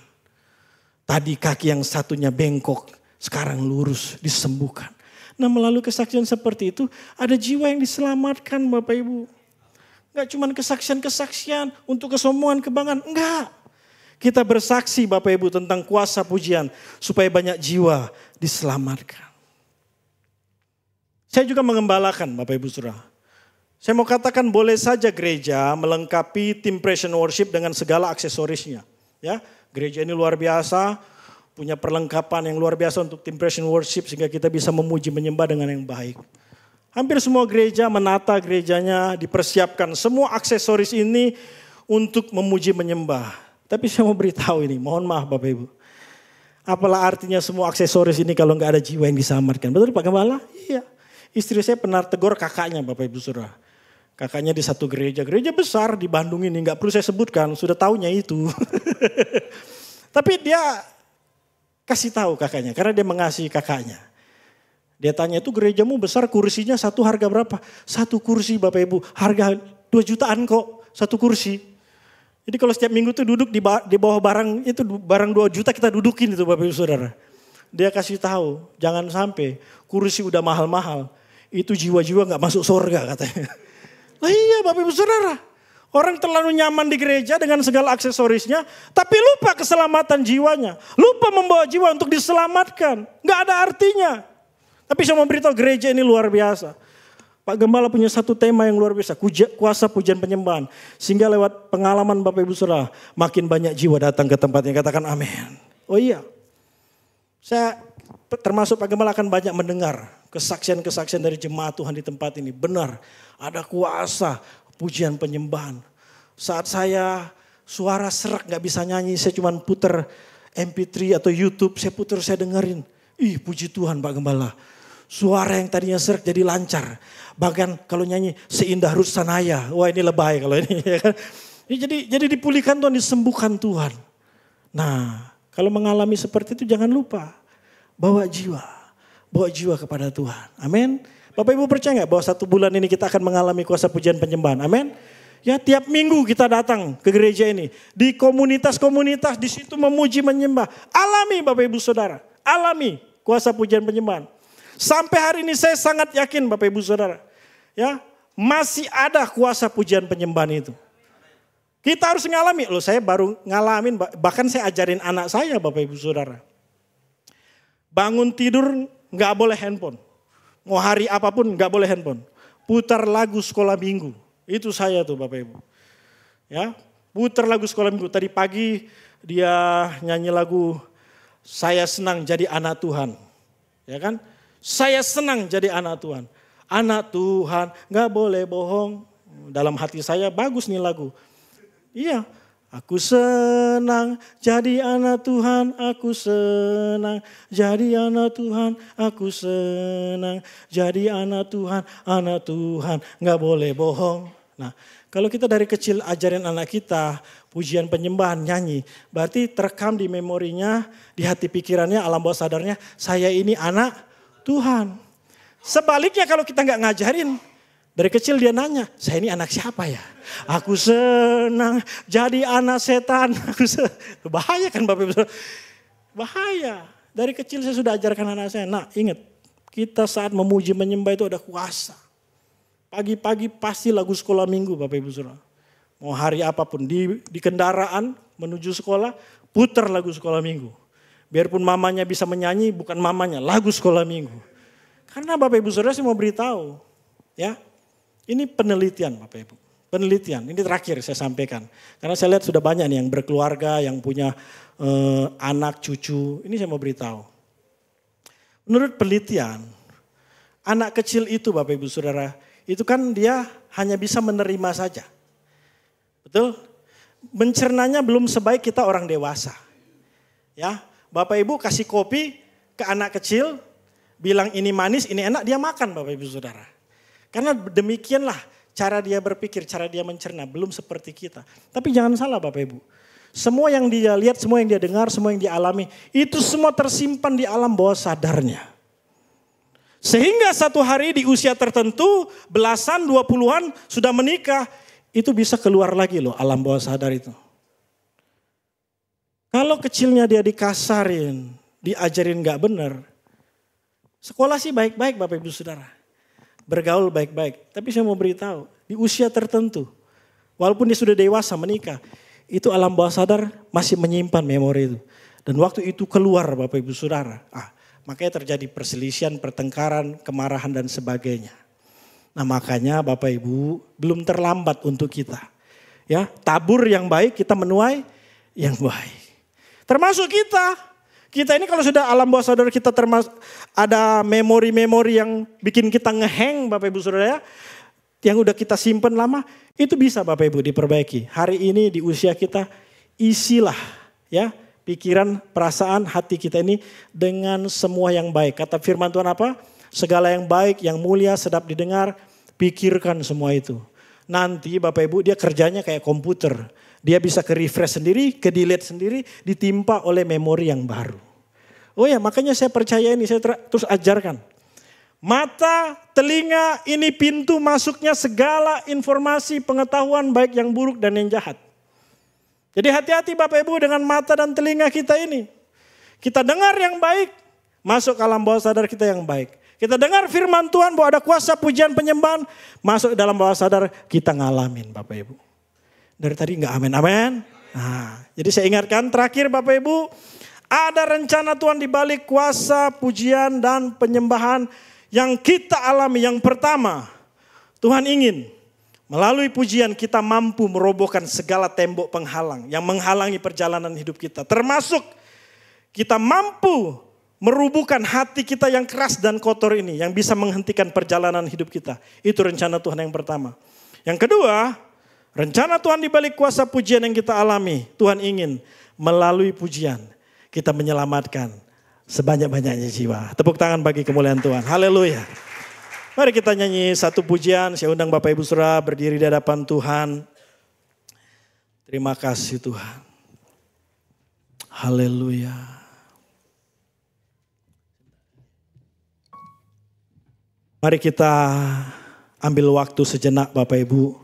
Tadi kaki yang satunya bengkok, sekarang lurus, disembuhkan. Nah melalui kesaksian seperti itu, ada jiwa yang diselamatkan Bapak Ibu. Enggak cuma kesaksian-kesaksian untuk kesombongan, kebanggaan. Enggak. Kita bersaksi Bapak Ibu tentang kuasa pujian supaya banyak jiwa diselamatkan. Saya juga mengembalakan Bapak Ibu Saudara. Saya mau katakan boleh saja gereja melengkapi tim praise and worship dengan segala aksesorisnya. Ya, gereja ini luar biasa, punya perlengkapan yang luar biasa untuk tim praise and worship sehingga kita bisa memuji menyembah dengan yang baik. Hampir semua gereja menata gerejanya, dipersiapkan semua aksesoris ini untuk memuji menyembah. Tapi saya mau beritahu ini, mohon maaf Bapak Ibu. Apalah artinya semua aksesoris ini kalau nggak ada jiwa yang diselamatkan. Betul Pak Gembala? Iya. Istri saya pernah tegur kakaknya Bapak Ibu Saudara. Kakaknya di satu gereja besar di Bandung ini, nggak perlu saya sebutkan, sudah taunya itu. Tapi dia kasih tahu kakaknya, karena dia mengasihi kakaknya. Dia tanya, itu gerejamu besar, kursinya satu harga berapa? Satu kursi Bapak Ibu, harga 2 jutaan kok, satu kursi. Jadi kalau setiap minggu tuh duduk di bawah barang, itu barang 2 juta kita dudukin itu Bapak Ibu Saudara. Dia kasih tahu, jangan sampai kursi udah mahal-mahal, itu jiwa-jiwa gak masuk surga katanya. Lah iya Bapak Ibu Saudara, orang terlalu nyaman di gereja dengan segala aksesorisnya, tapi lupa keselamatan jiwanya. Lupa membawa jiwa untuk diselamatkan, gak ada artinya. Tapi saya mau beritahu gereja ini luar biasa. Pak Gembala punya satu tema yang luar biasa, kuasa pujian penyembahan. Sehingga lewat pengalaman Bapak Ibu Saudara, makin banyak jiwa datang ke tempatnya, katakan amin. Oh iya, saya termasuk Pak Gembala akan banyak mendengar kesaksian-kesaksian dari jemaat Tuhan di tempat ini. Benar, ada kuasa pujian penyembahan. Saat saya suara serak gak bisa nyanyi, saya cuma puter MP3 atau YouTube, saya puter, saya dengerin. Ih puji Tuhan Pak Gembala. Suara yang tadinya serak jadi lancar. Bahkan kalau nyanyi seindah Ruth Sanaya. Wah ini lebay kalau ini. Jadi dipulihkan Tuhan, disembuhkan Tuhan. Nah kalau mengalami seperti itu jangan lupa. Bawa jiwa. Bawa jiwa kepada Tuhan. Amin. Bapak Ibu percaya gak bahwa 1 bulan ini kita akan mengalami kuasa pujian penyembahan. Amin. Ya tiap minggu kita datang ke gereja ini. Di komunitas-komunitas di situ memuji menyembah. Alami Bapak Ibu Saudara. Alami kuasa pujian penyembahan. Sampai hari ini saya sangat yakin Bapak Ibu Saudara. Ya, masih ada kuasa pujian penyembahan itu. Kita harus ngalami. Loh saya baru ngalamin, bahkan saya ajarin anak saya Bapak Ibu Saudara. Bangun tidur gak boleh handphone. Mau hari apapun gak boleh handphone. Putar lagu sekolah minggu. Itu saya tuh Bapak Ibu. Ya, putar lagu sekolah minggu. Tadi pagi dia nyanyi lagu Saya Senang Jadi Anak Tuhan. Ya kan? Saya senang jadi anak Tuhan. Anak Tuhan gak boleh bohong. Dalam hati saya bagus nih lagu. Iya, Aku senang jadi anak Tuhan, aku senang jadi anak Tuhan, aku senang jadi anak Tuhan, nggak boleh bohong. Nah, kalau kita dari kecil ajarin anak kita pujian penyembahan nyanyi, berarti terekam di memorinya, di hati pikirannya, alam bawah sadarnya, saya ini anak Tuhan. Sebaliknya kalau kita nggak ngajarin, dari kecil dia nanya, saya ini anak siapa ya? Aku senang jadi anak setan. Bahaya kan Bapak Ibu? Bahaya. Dari kecil saya sudah ajarkan anak saya. Nah ingat, kita saat memuji menyembah itu ada kuasa. Pagi-pagi pasti lagu sekolah minggu Bapak Ibu Saudara. Mau hari apapun di kendaraan menuju sekolah, putar lagu sekolah minggu. Biarpun mamanya bisa menyanyi, bukan mamanya, lagu sekolah minggu. Karena Bapak Ibu Saudara saya mau beritahu, ya. Ini penelitian Bapak Ibu, penelitian. Ini terakhir saya sampaikan. Karena saya lihat sudah banyak nih yang berkeluarga, yang punya anak, cucu. Ini saya mau beritahu. Menurut penelitian, anak kecil itu Bapak Ibu Saudara, itu kan dia hanya bisa menerima saja. Betul? Mencernanya belum sebaik kita orang dewasa. Ya, Bapak Ibu kasih kopi ke anak kecil, bilang ini manis, ini enak, dia makan Bapak Ibu Saudara. Karena demikianlah cara dia berpikir, cara dia mencerna, belum seperti kita. Tapi jangan salah Bapak Ibu. Semua yang dia lihat, semua yang dia dengar, semua yang dia alami, itu semua tersimpan di alam bawah sadarnya. Sehingga satu hari di usia tertentu, belasan, 20-an sudah menikah, itu bisa keluar lagi loh alam bawah sadar itu. Kalau kecilnya dia dikasarin, diajarin gak benar, sekolah sih baik-baik Bapak Ibu Saudara. Bergaul baik-baik. Tapi saya mau beritahu, di usia tertentu, walaupun dia sudah dewasa menikah, itu alam bawah sadar masih menyimpan memori itu. Dan waktu itu keluar Bapak Ibu Saudara, makanya terjadi perselisihan, pertengkaran, kemarahan dan sebagainya. Nah makanya Bapak Ibu belum terlambat untuk kita. Ya, tabur yang baik, kita menuai yang baik. Termasuk kita. Kita ini kalau sudah alam bawah sadar kita ada memori-memori yang bikin kita ngeheng Bapak Ibu Saudara ya. Yang udah kita simpen lama, itu bisa Bapak Ibu diperbaiki. Hari ini di usia kita isilah ya pikiran, perasaan, hati kita ini dengan semua yang baik. Kata firman Tuhan apa? Segala yang baik, yang mulia, sedap didengar, pikirkan semua itu. Nanti Bapak Ibu dia kerjanya kayak komputer. Dia bisa ke refresh sendiri, ke delete sendiri, ditimpa oleh memori yang baru. Oh ya makanya saya percaya ini, saya terus ajarkan. Mata, telinga ini pintu masuknya segala informasi pengetahuan baik yang buruk dan yang jahat. Jadi hati-hati Bapak Ibu dengan mata dan telinga kita ini. Kita dengar yang baik, masuk alam bawah sadar kita yang baik. Kita dengar firman Tuhan bahwa ada kuasa pujian penyembahan, masuk dalam bawah sadar kita ngalamin Bapak Ibu. Dari tadi enggak amin. Nah, jadi saya ingatkan terakhir Bapak Ibu, ada rencana Tuhan di balik kuasa pujian dan penyembahan yang kita alami. Yang pertama, Tuhan ingin melalui pujian kita mampu merobohkan segala tembok penghalang yang menghalangi perjalanan hidup kita. Termasuk kita mampu merubuhkan hati kita yang keras dan kotor ini yang bisa menghentikan perjalanan hidup kita. Itu rencana Tuhan yang pertama. Yang kedua, rencana Tuhan di balik kuasa pujian yang kita alami. Tuhan ingin melalui pujian kita menyelamatkan sebanyak-banyaknya jiwa. Tepuk tangan bagi kemuliaan Tuhan. Haleluya. Mari kita nyanyi satu pujian. Saya undang Bapak Ibu Saudara berdiri di hadapan Tuhan. Terima kasih Tuhan. Haleluya. Mari kita ambil waktu sejenak Bapak Ibu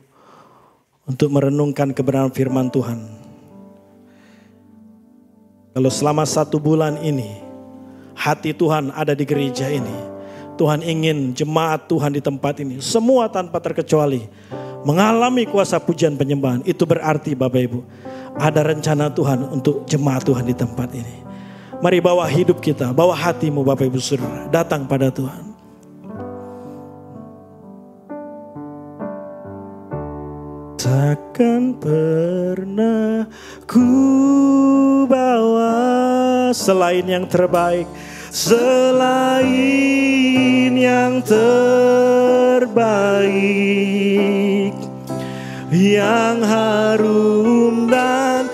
untuk merenungkan kebenaran firman Tuhan. Kalau selama 1 bulan ini hati Tuhan ada di gereja ini, Tuhan ingin jemaat Tuhan di tempat ini semua tanpa terkecuali mengalami kuasa pujian penyembahan. Itu berarti Bapak Ibu ada rencana Tuhan untuk jemaat Tuhan di tempat ini. Mari bawa hidup kita, bawa hatimu Bapak Ibu Saudara datang pada Tuhan. Takkan pernah ku bawa selain yang terbaik, selain yang terbaik, yang harum dan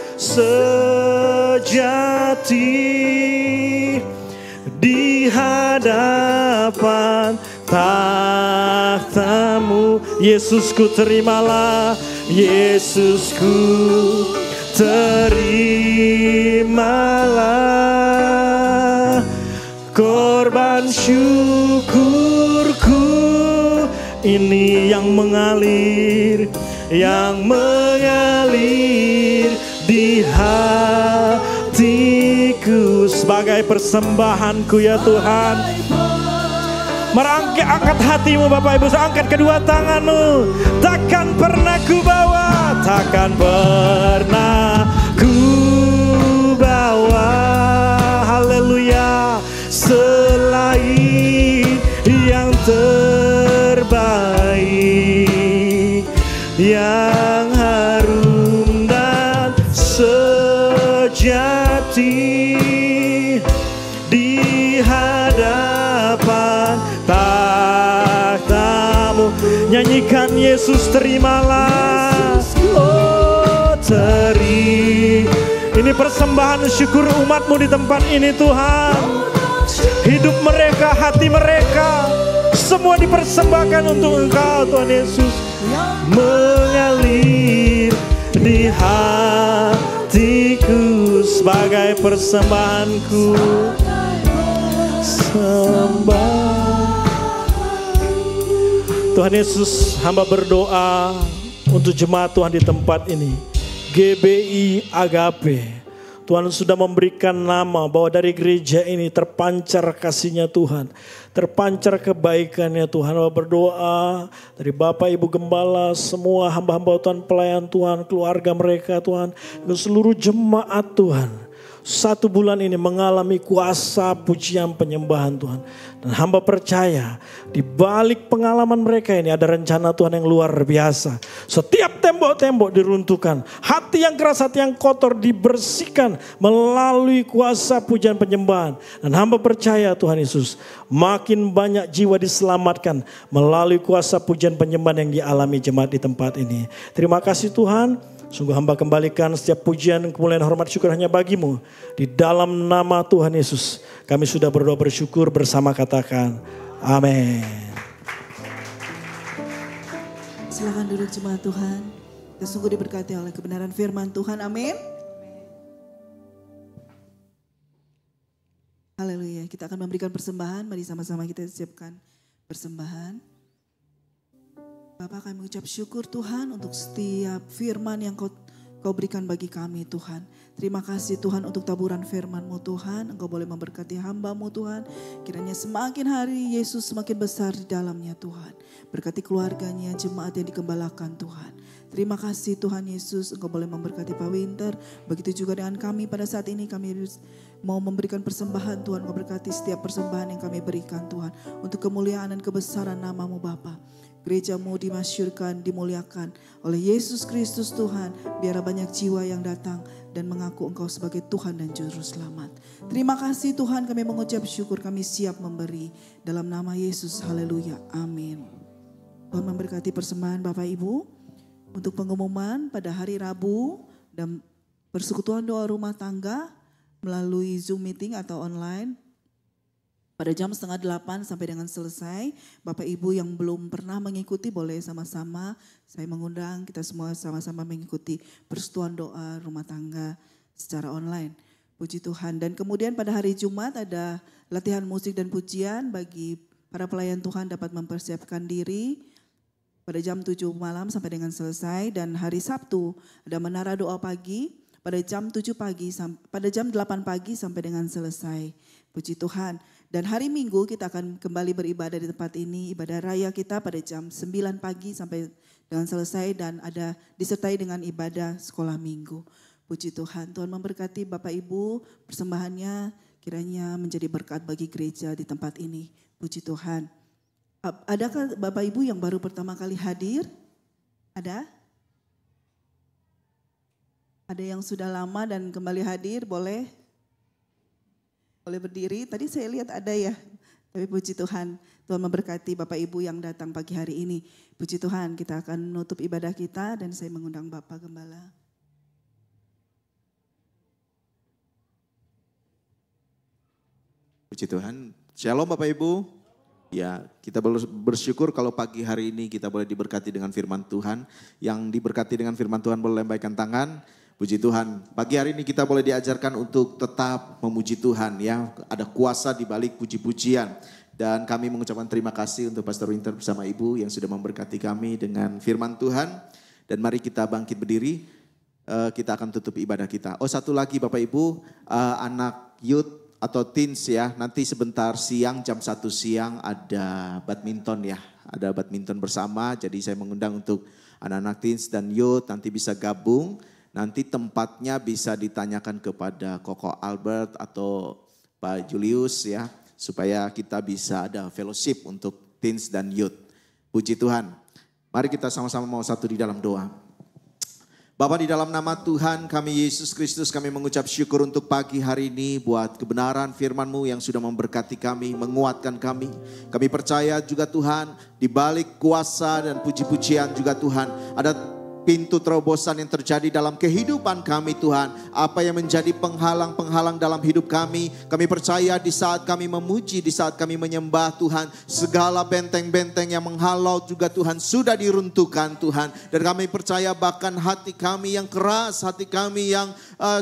hadapan takhtamu. Yesusku terimalah, Yesusku terimalah korban syukurku ini yang mengalir di hatiku sebagai persembahanku ya Tuhan. Angkat hatimu Bapak Ibu, angkat kedua tanganmu. Takkan pernah ku bawa, takkan pernah ku bawa, haleluya, selain yang terbaik, yang harum dan sejati di hadapan takhtamu. Nyanyikan Yesus terimalah, oh ini persembahan syukur umatmu di tempat ini Tuhan. Hidup mereka, hati mereka, semua dipersembahkan untuk Engkau Tuhan Yesus. Mengalir di hatiku sebagai persembahanku. Tuhan Yesus, hamba berdoa untuk jemaat Tuhan di tempat ini, GBI Agape. Tuhan sudah memberikan nama bahwa dari gereja ini terpancar kasih-Nya Tuhan, terpancar kebaikannya Tuhan. Hamba berdoa dari Bapak Ibu Gembala, semua hamba-hamba Tuhan, pelayan Tuhan, keluarga mereka Tuhan, dan seluruh jemaat Tuhan. 1 bulan ini mengalami kuasa pujian penyembahan Tuhan. Dan hamba percaya di balik pengalaman mereka ini ada rencana Tuhan yang luar biasa. Setiap tembok-tembok diruntuhkan, hati yang keras, hati yang kotor dibersihkan melalui kuasa pujian penyembahan. Dan hamba percaya Tuhan Yesus, makin banyak jiwa diselamatkan melalui kuasa pujian penyembahan yang dialami jemaat di tempat ini. Terima kasih Tuhan. Sungguh hamba kembalikan setiap pujian, kemuliaan, hormat, syukur hanya bagimu. Di dalam nama Tuhan Yesus kami sudah berdoa bersyukur bersama, katakan amin. Silakan duduk jemaat Tuhan. Kita sungguh diberkati oleh kebenaran firman Tuhan, amin. Haleluya, kita akan memberikan persembahan. Mari sama-sama kita siapkan persembahan. Bapak, kami mengucap syukur Tuhan untuk setiap firman yang kau berikan bagi kami Tuhan. Terima kasih Tuhan untuk taburan firman-Mu Tuhan. Engkau boleh memberkati hamba-Mu Tuhan. Kiranya semakin hari Yesus semakin besar di dalamnya Tuhan. Berkati keluarganya, jemaat yang dikembalakan Tuhan. Terima kasih Tuhan Yesus, Engkau boleh memberkati Pak Winter. Begitu juga dengan kami pada saat ini, kami mau memberikan persembahan Tuhan. Engkau berkati setiap persembahan yang kami berikan Tuhan. Untuk kemuliaan dan kebesaran nama-Mu Bapa. Gereja-Mu dimasyurkan, dimuliakan oleh Yesus Kristus Tuhan. Biar banyak jiwa yang datang dan mengaku Engkau sebagai Tuhan dan Juru Selamat. Terima kasih Tuhan, kami mengucap syukur, kami siap memberi. Dalam nama Yesus, haleluya, amin. Tuhan memberkati persembahan Bapak Ibu. Untuk pengumuman pada hari Rabu dan persekutuan doa rumah tangga melalui Zoom meeting atau online. Pada jam 7:30 sampai dengan selesai, Bapak Ibu yang belum pernah mengikuti boleh sama-sama, saya mengundang kita semua sama-sama mengikuti persekutuan doa rumah tangga secara online. Puji Tuhan. Dan kemudian pada hari Jumat ada latihan musik dan pujian bagi para pelayan Tuhan dapat mempersiapkan diri pada jam 7 malam sampai dengan selesai. Dan hari Sabtu ada menara doa pagi pada jam 8 pagi sampai dengan selesai. Puji Tuhan. Dan hari Minggu kita akan kembali beribadah di tempat ini, ibadah raya kita pada jam 9 pagi sampai dengan selesai dan ada disertai dengan ibadah sekolah minggu. Puji Tuhan, Tuhan memberkati Bapak Ibu, persembahannya kiranya menjadi berkat bagi gereja di tempat ini. Puji Tuhan. Adakah Bapak Ibu yang baru pertama kali hadir? Ada? Ada yang sudah lama dan kembali hadir, boleh? Boleh berdiri, tadi saya lihat ada ya, tapi puji Tuhan, Tuhan memberkati Bapak Ibu yang datang pagi hari ini. Puji Tuhan, kita akan menutup ibadah kita dan saya mengundang Bapak Gembala. Puji Tuhan, Shalom Bapak Ibu. Ya, kita bersyukur kalau pagi hari ini kita boleh diberkati dengan firman Tuhan. Yang diberkati dengan firman Tuhan boleh lambaikan tangan. Puji Tuhan. Pagi hari ini kita boleh diajarkan untuk tetap memuji Tuhan ya. Ada kuasa di balik puji-pujian. Dan kami mengucapkan terima kasih untuk Pastor Winter bersama Ibu yang sudah memberkati kami dengan firman Tuhan. Dan mari kita bangkit berdiri. Kita akan tutup ibadah kita. Oh, satu lagi Bapak Ibu, anak youth atau teens ya, nanti sebentar siang jam 1 siang ada badminton ya. Ada badminton bersama, jadi saya mengundang untuk anak-anak teens dan youth nanti bisa gabung. Nanti tempatnya bisa ditanyakan kepada Koko Albert atau Pak Julius ya. Supaya kita bisa ada fellowship untuk teens dan youth. Puji Tuhan. Mari kita sama-sama mau satu di dalam doa. Bapa, di dalam nama Tuhan kami Yesus Kristus, kami mengucap syukur untuk pagi hari ini buat kebenaran firman-Mu yang sudah memberkati kami, menguatkan kami. Kami percaya juga Tuhan, di balik kuasa dan puji-pujian juga Tuhan, ada pintu terobosan yang terjadi dalam kehidupan kami Tuhan. Apa yang menjadi penghalang-penghalang dalam hidup kami percaya di saat kami memuji, di saat kami menyembah Tuhan, segala benteng-benteng yang menghalau juga Tuhan sudah diruntuhkan Tuhan. Dan kami percaya bahkan hati kami yang keras, hati kami yang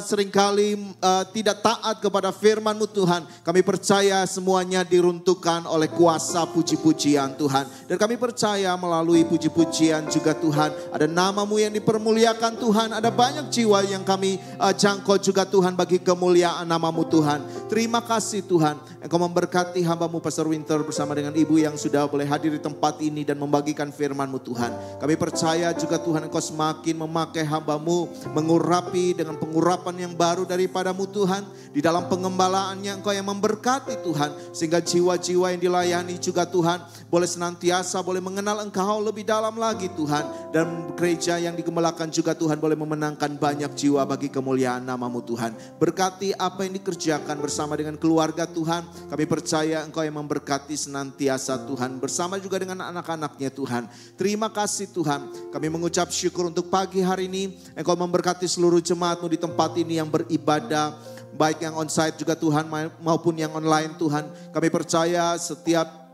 seringkali tidak taat kepada firman-Mu Tuhan, kami percaya semuanya diruntuhkan oleh kuasa puji-pujian Tuhan. Dan kami percaya melalui puji-pujian juga Tuhan, ada nama-Mu yang dipermuliakan Tuhan. Ada banyak jiwa yang kami jangkau juga Tuhan bagi kemuliaan nama-Mu Tuhan. Terima kasih Tuhan, Engkau memberkati hamba-Mu Pastor Winter bersama dengan Ibu yang sudah boleh hadir di tempat ini dan membagikan firman-Mu Tuhan. Kami percaya juga Tuhan Engkau semakin memakai hamba-Mu, mengurapi dengan pengurapan yang baru daripada-Mu Tuhan. Di dalam pengembalaannya Engkau yang memberkati Tuhan, sehingga jiwa-jiwa yang dilayani juga Tuhan boleh senantiasa boleh mengenal Engkau lebih dalam lagi Tuhan. Dan gereja yang digembalakan juga Tuhan boleh memenangkan banyak jiwa bagi kemuliaan nama-Mu Tuhan. Berkati apa yang dikerjakan bersama dengan keluarga Tuhan. Kami percaya Engkau yang memberkati senantiasa Tuhan, bersama juga dengan anak-anaknya Tuhan. Terima kasih Tuhan. Kami mengucap syukur untuk pagi hari ini. Engkau memberkati seluruh jemaat-Mu di tempat ini yang beribadah, baik yang onsite juga Tuhan maupun yang online Tuhan. Kami percaya setiap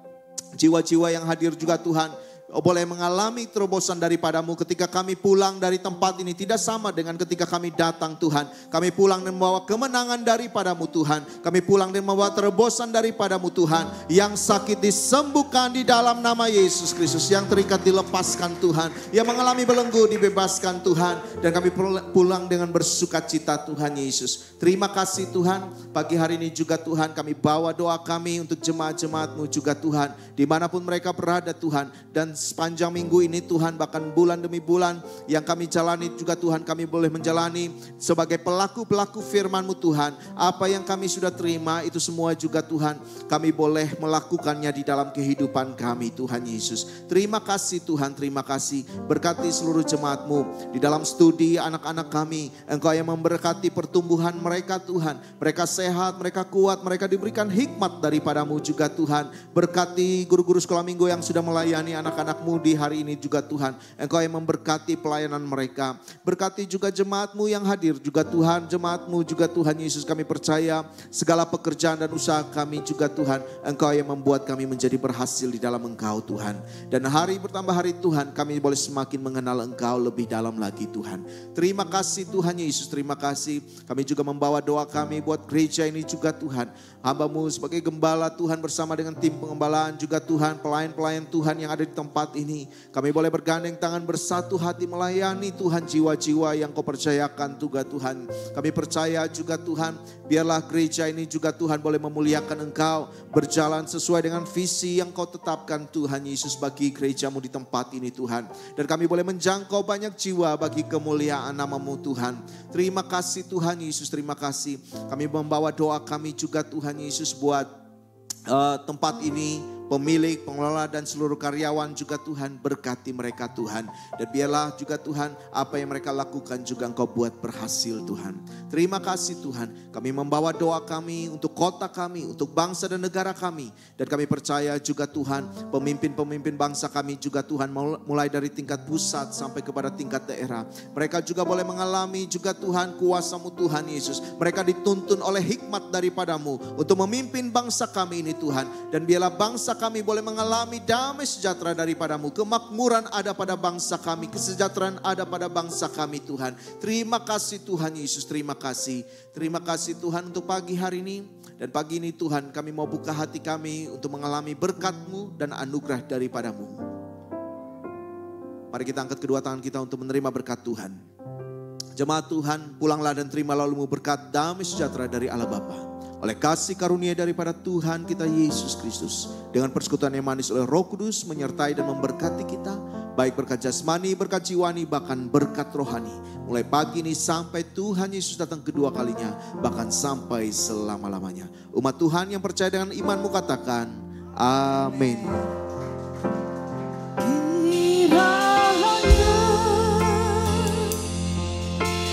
jiwa-jiwa yang hadir juga Tuhan boleh mengalami terobosan daripada-Mu ketika kami pulang dari tempat ini. Tidak sama dengan ketika kami datang Tuhan. Kami pulang dan membawa kemenangan daripada-Mu Tuhan. Kami pulang dan membawa terobosan daripada-Mu Tuhan. Yang sakit disembuhkan di dalam nama Yesus Kristus. Yang terikat dilepaskan Tuhan. Yang mengalami belenggu dibebaskan Tuhan. Dan kami pulang dengan bersukacita Tuhan Yesus. Terima kasih Tuhan. Pagi hari ini juga Tuhan kami bawa doa kami untuk jemaat-jemaat-Mu juga Tuhan. Dimanapun mereka berada Tuhan. Dan sepanjang minggu ini Tuhan, bahkan bulan demi bulan yang kami jalani juga Tuhan, kami boleh menjalani sebagai pelaku-pelaku firman-Mu Tuhan. Apa yang kami sudah terima itu semua juga Tuhan, kami boleh melakukannya di dalam kehidupan kami Tuhan Yesus. Terima kasih Tuhan, terima kasih. Berkati seluruh jemaat-Mu di dalam studi anak-anak kami. Engkau yang memberkati pertumbuhan mereka Tuhan. Mereka sehat, mereka kuat, mereka diberikan hikmat daripada-Mu juga Tuhan. Berkati guru-guru sekolah minggu yang sudah melayani anak-anak-Mu di hari ini juga Tuhan. Engkau yang memberkati pelayanan mereka. Berkati juga jemaat-Mu yang hadir juga Tuhan. Jemaat-Mu juga Tuhan Yesus, kami percaya segala pekerjaan dan usaha kami juga Tuhan. Engkau yang membuat kami menjadi berhasil di dalam Engkau Tuhan. Dan hari bertambah hari Tuhan, kami boleh semakin mengenal Engkau lebih dalam lagi Tuhan. Terima kasih Tuhan Yesus, terima kasih. Kami juga membawa doa kami buat gereja ini juga Tuhan. Hamba-Mu sebagai gembala Tuhan bersama dengan tim pengembalaan juga Tuhan. Pelayan-pelayan Tuhan yang ada di tempat ini. Kami boleh bergandeng tangan bersatu hati melayani Tuhan jiwa-jiwa yang Kau percayakan juga Tuhan. Kami percaya juga Tuhan, biarlah gereja ini juga Tuhan boleh memuliakan Engkau. Berjalan sesuai dengan visi yang Kau tetapkan Tuhan Yesus bagi gereja-Mu di tempat ini Tuhan. Dan kami boleh menjangkau banyak jiwa bagi kemuliaan nama-Mu Tuhan. Terima kasih Tuhan Yesus, terima kasih. Kami membawa doa kami juga Tuhan Yesus buat tempat ini pemilik, pengelola dan seluruh karyawan juga Tuhan, berkati mereka Tuhan. Dan biarlah juga Tuhan apa yang mereka lakukan juga Engkau buat berhasil Tuhan. Terima kasih Tuhan, kami membawa doa kami untuk kota kami, untuk bangsa dan negara kami. Dan kami percaya juga Tuhan, pemimpin-pemimpin bangsa kami juga Tuhan, mulai dari tingkat pusat sampai kepada tingkat daerah. Mereka juga boleh mengalami juga Tuhan kuasa-Mu Tuhan Yesus. Mereka dituntun oleh hikmat daripadamu untuk memimpin bangsa kami ini Tuhan. Dan biarlah bangsa kami boleh mengalami damai sejahtera daripadamu. Kemakmuran ada pada bangsa kami, kesejahteraan ada pada bangsa kami Tuhan. Terima kasih Tuhan Yesus, terima kasih. Terima kasih Tuhan untuk pagi hari ini. Dan pagi ini Tuhan kami mau buka hati kami untuk mengalami berkat-Mu dan anugerah daripadamu. Mari kita angkat kedua tangan kita untuk menerima berkat Tuhan. Jemaat Tuhan, pulanglah dan terimalah oleh-Mu berkat damai sejahtera dari Allah Bapa. Oleh kasih karunia daripada Tuhan kita Yesus Kristus. Dengan persekutuan yang manis oleh Roh Kudus menyertai dan memberkati kita. Baik berkat jasmani, berkat jiwani, bahkan berkat rohani. Mulai pagi ini sampai Tuhan Yesus datang kedua kalinya. Bahkan sampai selama-lamanya. Umat Tuhan yang percaya dengan imanmu katakan, amin.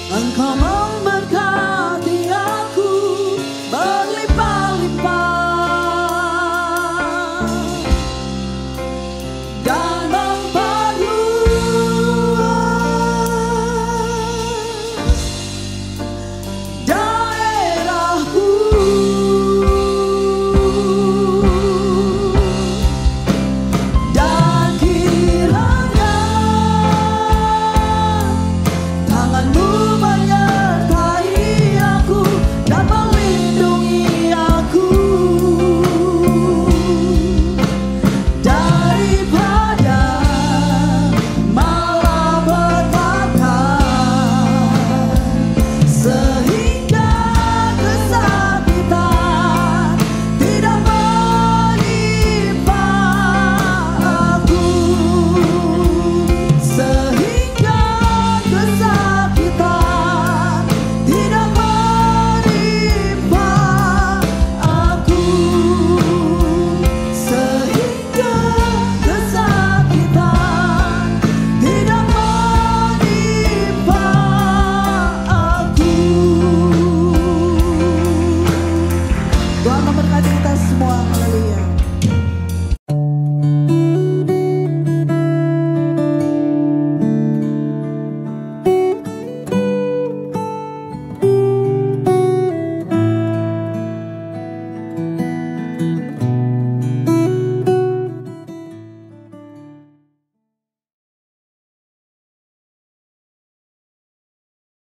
Engkau memberkati aku berlimpah-limpah dan memperluas daerahku. Dan kiranya tangan-Mu menyertai aku dan melindungi aku daripada malapetaka, sehingga kesakitan tidak menimpa aku, sehingga kesakitan tidak menimpa aku, sehingga kesakitan tidak menimpa aku. Tuhan memberkati kita semua, haleluya.